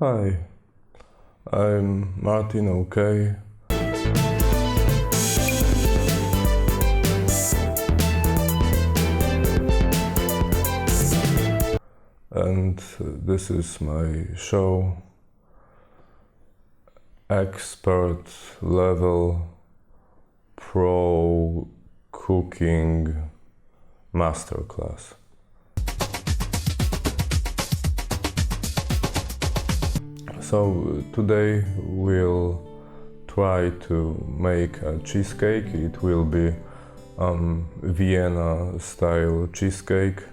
Hi, I'm Martin, okay? And this is my show, Expert Level Pro Cooking Masterclass. So today we'll try to make a cheesecake. It will be Vienna style cheesecake.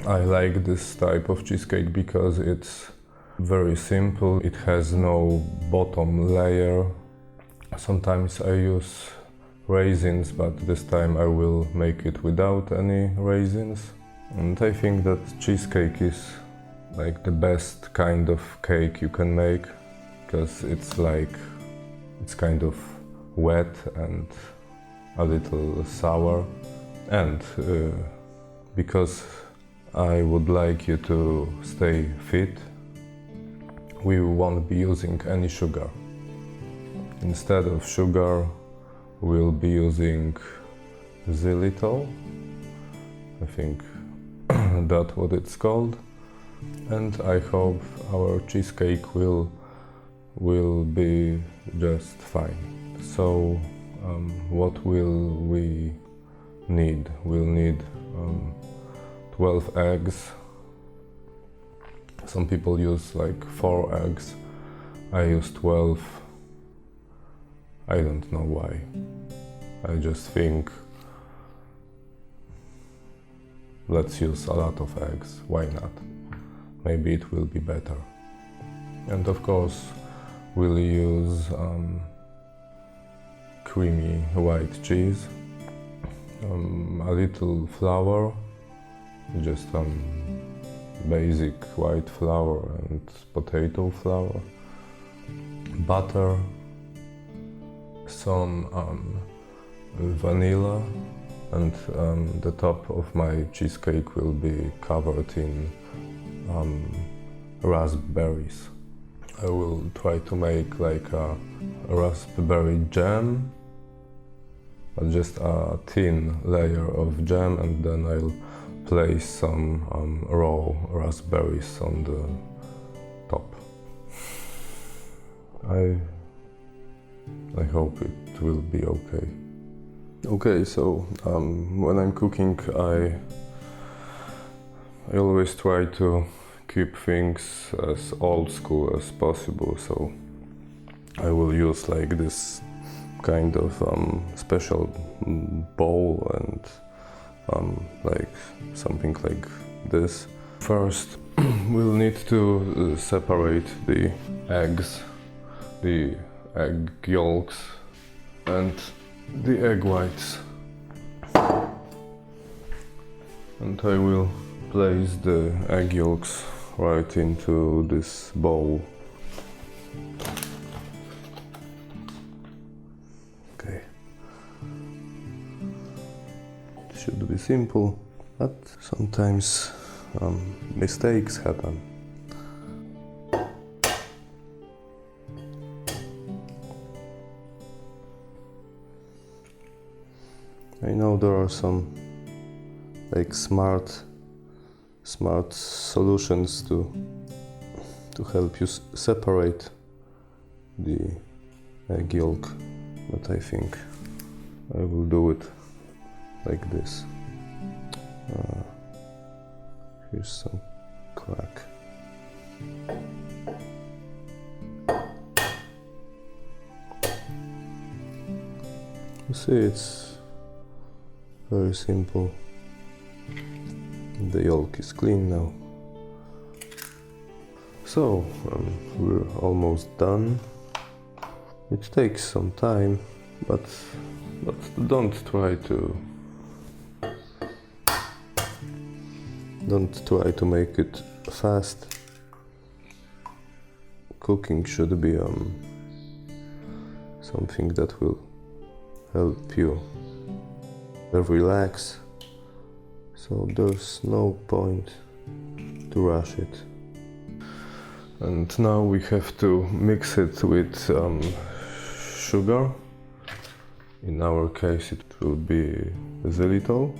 I like this type of cheesecake because it's very simple. It has no bottom layer. Sometimes I use raisins, but this time I will make it without any raisins. And I think that cheesecake is like the best kind of cake you can make, because it's kind of wet and a little sour. And because I would like you to stay fit, we won't be using any sugar. Instead of sugar, we'll be using xylitol. I think that's what it's called. And I hope our cheesecake will be just fine. So what will we need? We'll need 12 eggs. Some people use like 4 eggs. I use 12. I don't know why. I just think let's use a lot of eggs. Why not? Maybe it will be better. And of course we'll use creamy white cheese, a little flour, just basic white flour and potato flour, butter, some vanilla, and the top of my cheesecake will be covered in raspberries. I will try to make like a raspberry jam, just a thin layer of jam, and then I'll place some raw raspberries on the top. I hope it will be okay. Okay, so when I'm cooking, I always try to keep things as old school as possible, so I will use like this kind of special bowl and like something like this. First we'll need to separate the eggs, the egg yolks and the egg whites, and I will place the egg yolks right into this bowl. Okay. It should be simple, but sometimes mistakes happen. I know there are some like smart solutions to help you separate the egg yolk, but I think I will do it like this. Here's some crack. You see, it's very simple. The yolk is clean now. So we're almost done. It takes some time, but don't try to make it fast. Cooking should be something that will help you relax. So there's no point to rush it. And now we have to mix it with sugar. In our case it will be xylitol.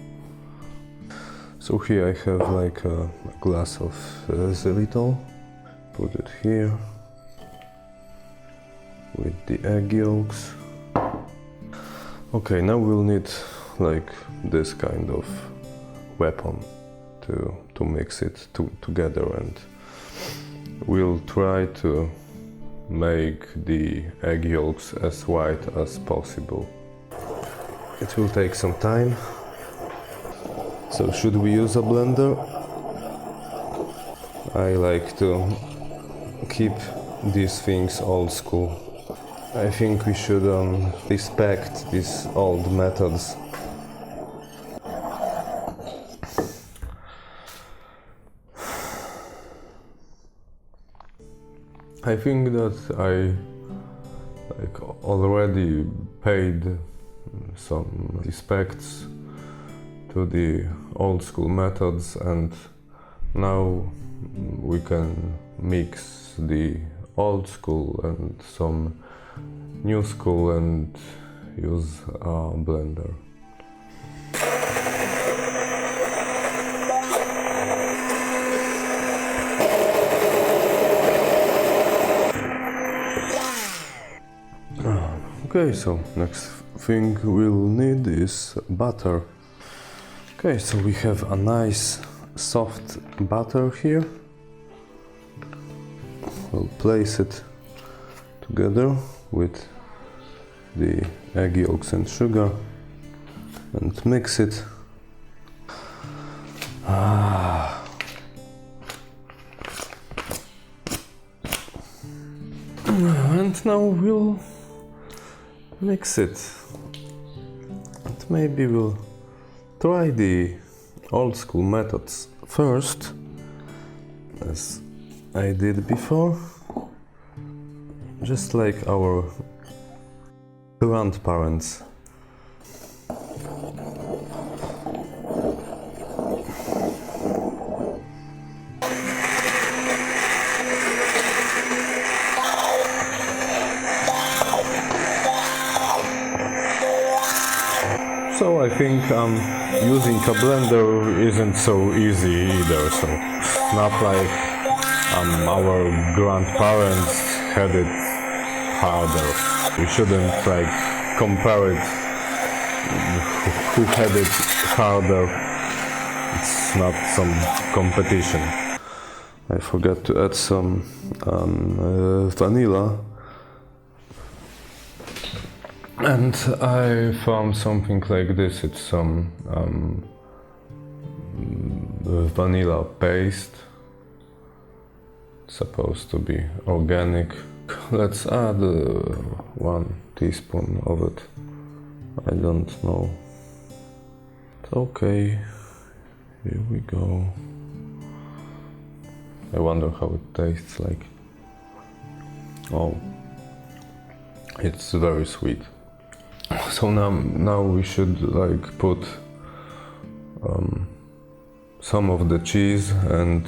So here I have like a glass of xylitol. Put it here with the egg yolks. Okay, now we'll need like this kind of weapon to mix it together, and we'll try to make the egg yolks as white as possible. It will take some time. So should we use a blender? I like to keep these things old school. I think we should respect these old methods. I think that I already paid some respects to the old school methods, and now we can mix the old school and some new school and use a blender. Okay, so next thing we'll need is butter. Okay, so we have a nice soft butter here. We'll place it together with the egg yolks and sugar and mix it. And now we'll mix it. And maybe we'll try the old school methods first, as I did before, just like our grandparents. So I think using a blender isn't so easy either, so not like our grandparents had it harder. We shouldn't like compare it who had it harder. It's not some competition. I forgot to add some vanilla. And I found something like this. It's some vanilla paste. It's supposed to be organic. Let's add 1 teaspoon of it. I don't know. Okay, here we go. I wonder how it tastes like. Oh, it's very sweet. So now we should like put some of the cheese and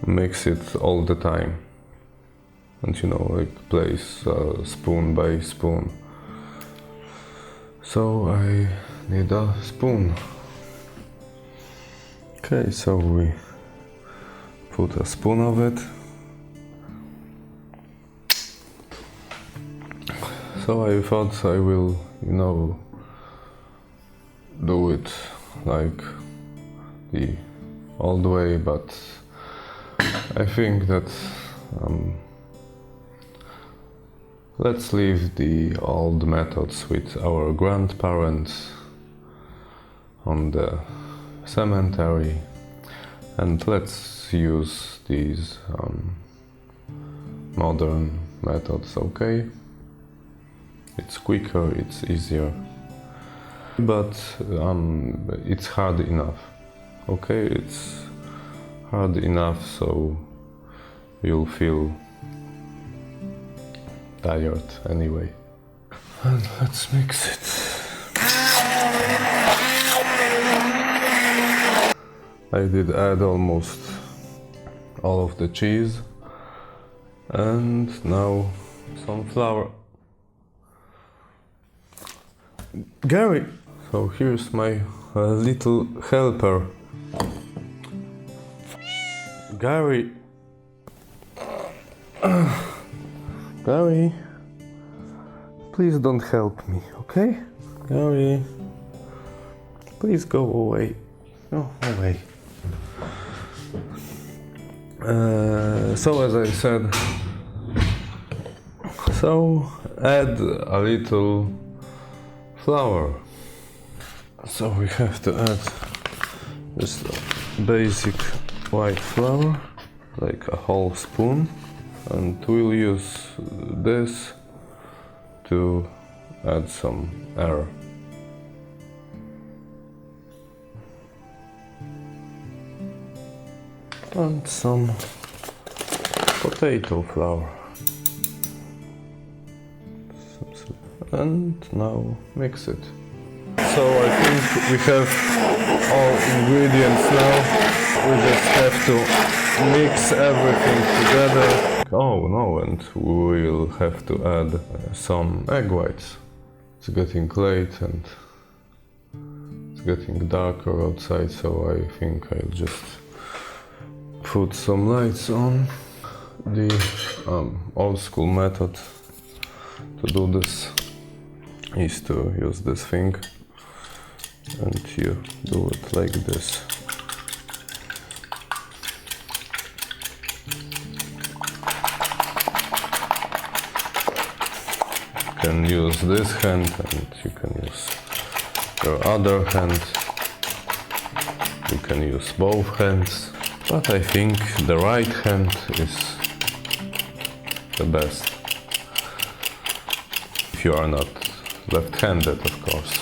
mix it all the time, and you know, like place spoon by spoon. So I need a spoon. Okay, so we put a spoon of it. So I thought I will, you know, do it like the old way, but I think that let's leave the old methods with our grandparents on the cemetery, and let's use these modern methods, okay? It's quicker, it's easier, but it's hard enough, okay? It's hard enough, so you'll feel tired anyway. And let's mix it. I did add almost all of the cheese, And now some flour. Gary! So here's my little helper. Gary! Gary! Please don't help me, okay? Gary! Please go away. Go away. So as I said, so add a little flour. So we have to add just basic white flour, like a whole spoon, and we'll use this to add some air. And some potato flour. And now mix it. So I think we have all ingredients now. We just have to mix everything together. Oh no, and we will have to add some egg whites. It's getting late and it's getting darker outside, so I think I'll just put some lights on. The old school method to do this is to use this thing, and you do it like this. You can use this hand and you can use your other hand. You can use both hands, but I think the right hand is the best. If you are not left-handed, of course.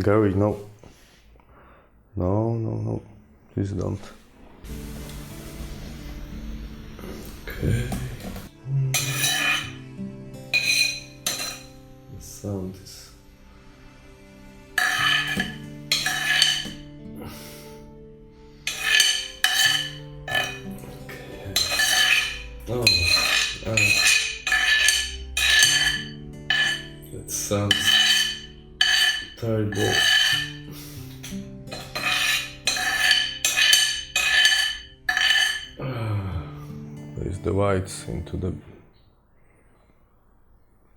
Gary, no. No, no, no. Please don't. Okay. The sound is... Okay. Oh, that sounds terrible. Place the whites into the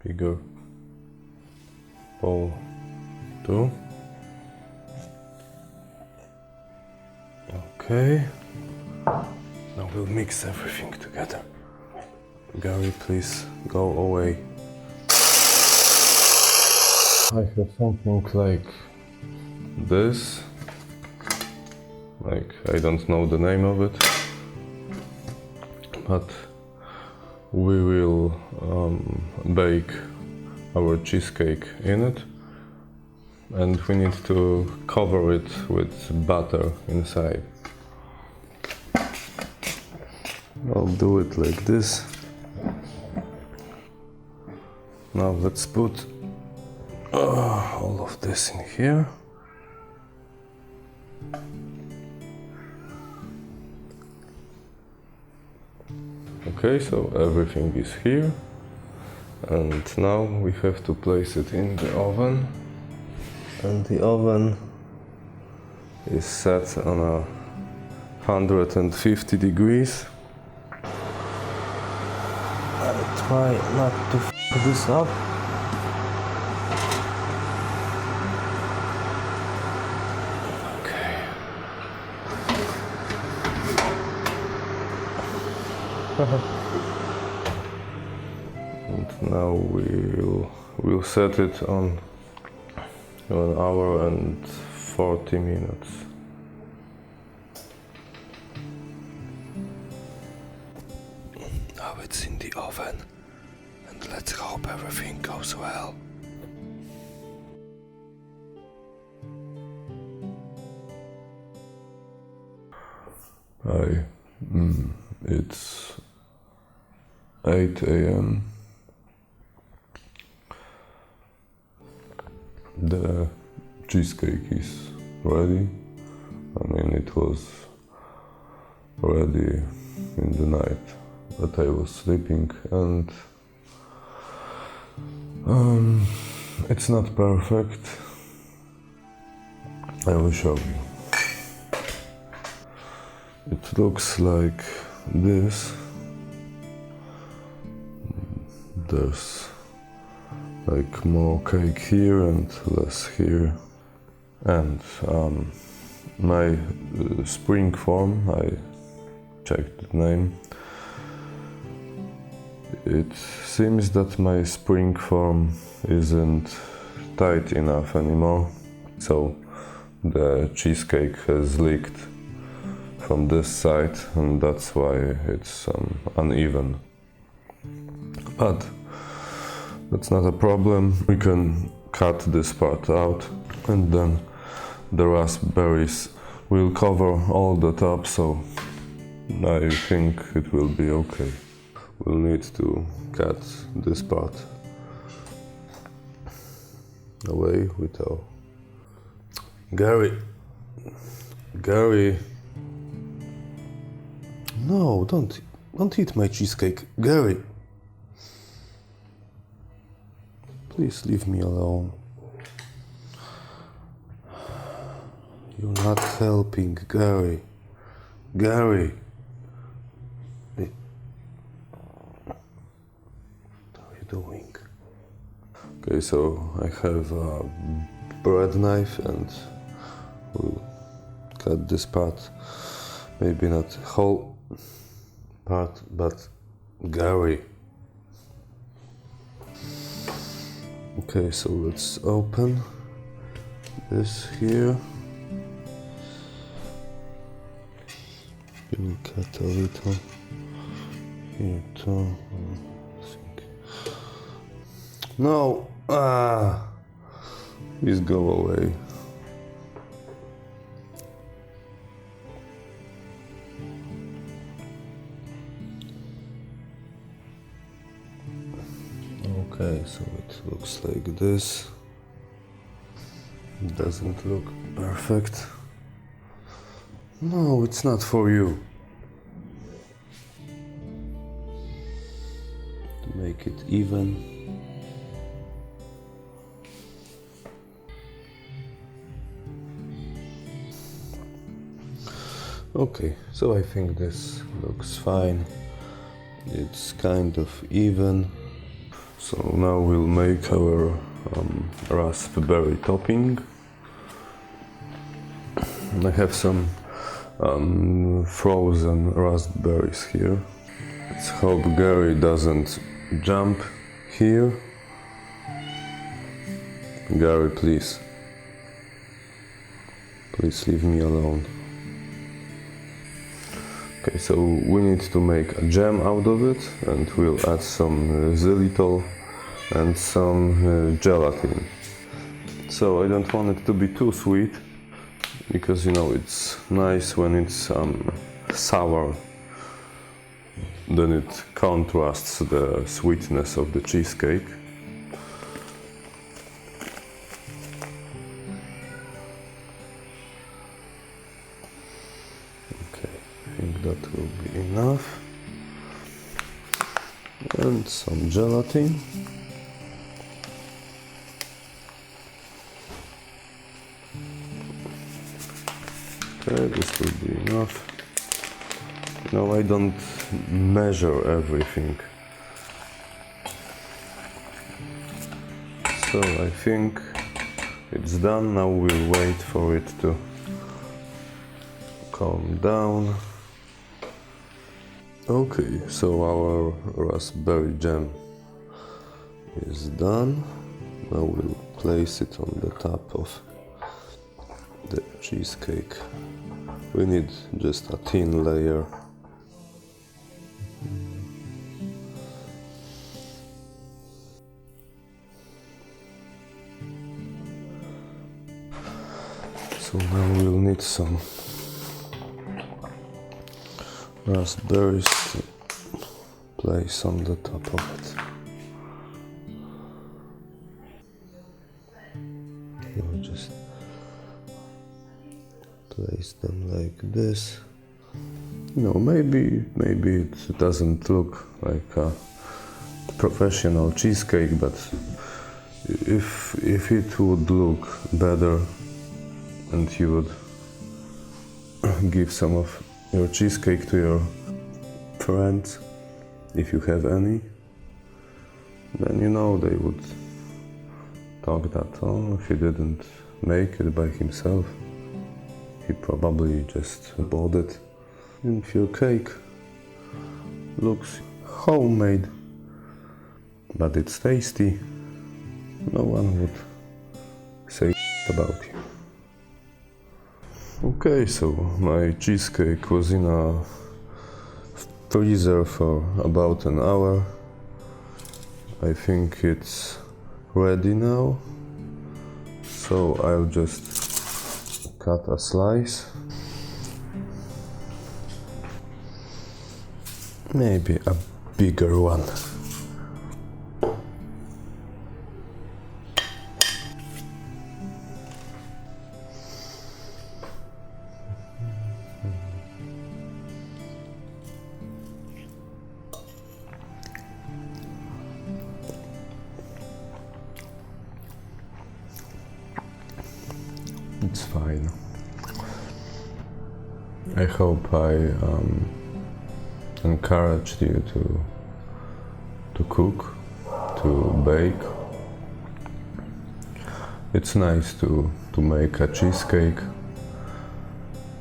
bigger bowl too. Okay. Now we'll mix everything together. Gary, please go away. I have something like this. Like, I don't know the name of it, but we will bake our cheesecake in it, and we need to cover it with butter inside. I'll do it like this. Now let's put all of this in here. Okay, so everything is here, and now we have to place it in the oven, and the oven is set on 150 degrees. I'll try not to f this up. And now we'll set it on 1 hour and 40 minutes. Now it's in the oven, and let's hope everything goes well. It's 8 a.m. The cheesecake is ready. I mean, it was ready in the night that I was sleeping, and it's not perfect. I will show you. It looks like this. There's like more cake here and less here. And my spring form, I checked the name. It seems that my spring form isn't tight enough anymore, so the cheesecake has leaked from this side, and that's why it's uneven. But that's not a problem. We can cut this part out, and then the raspberries will cover all the top, so I think it will be okay. We'll need to cut this part away with our... Gary! No, don't eat my cheesecake, Gary! Please leave me alone. You're not helping, Gary. Gary! What are you doing? Okay, so I have a bread knife and we'll cut this part. Maybe not whole part, but Gary. Okay, so let's open this here. We'll cut a little here too. No! Please go away. Okay, so it looks like this. It doesn't look perfect. No, it's not for you. To make it even. Okay, so I think this looks fine. It's kind of even. So now we'll make our raspberry topping. I have some frozen raspberries here. Let's hope Gary doesn't jump here. Gary, please. Please leave me alone. Okay, so we need to make a jam out of it, and we'll add some xylitol and some gelatin. So I don't want it to be too sweet, because you know it's nice when it's sour. Then it contrasts the sweetness of the cheesecake. I think that will be enough. And some gelatin. Okay, this will be enough. No, I don't measure everything. So I think it's done. Now we'll wait for it to calm down. Okay, so our raspberry jam is done. Now we'll place it on the top of the cheesecake. We need just a thin layer. So now we'll need some raspberries to place on the top of it. just place them like this. You know, maybe it doesn't look like a professional cheesecake, but if it would look better and you would give some of your cheesecake to your friends, if you have any, then you know they would talk that, oh, he didn't make it by himself, he probably just bought it. And if your cake looks homemade but it's tasty, no one would say about you. Okay, so my cheesecake was in a freezer for about an hour. I think it's ready now, so I'll just cut a slice. Maybe a bigger one. It's fine. I hope I encouraged you to cook, to bake. It's nice to make a cheesecake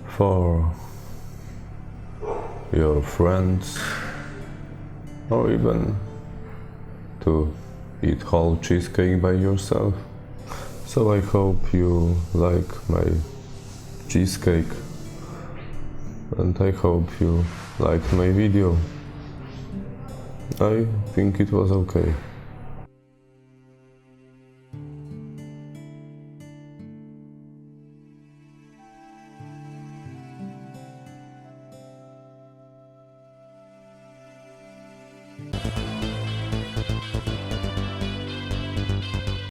for your friends, or even to eat whole cheesecake by yourself. So I hope you like my cheesecake, and I hope you liked my video. I think it was okay.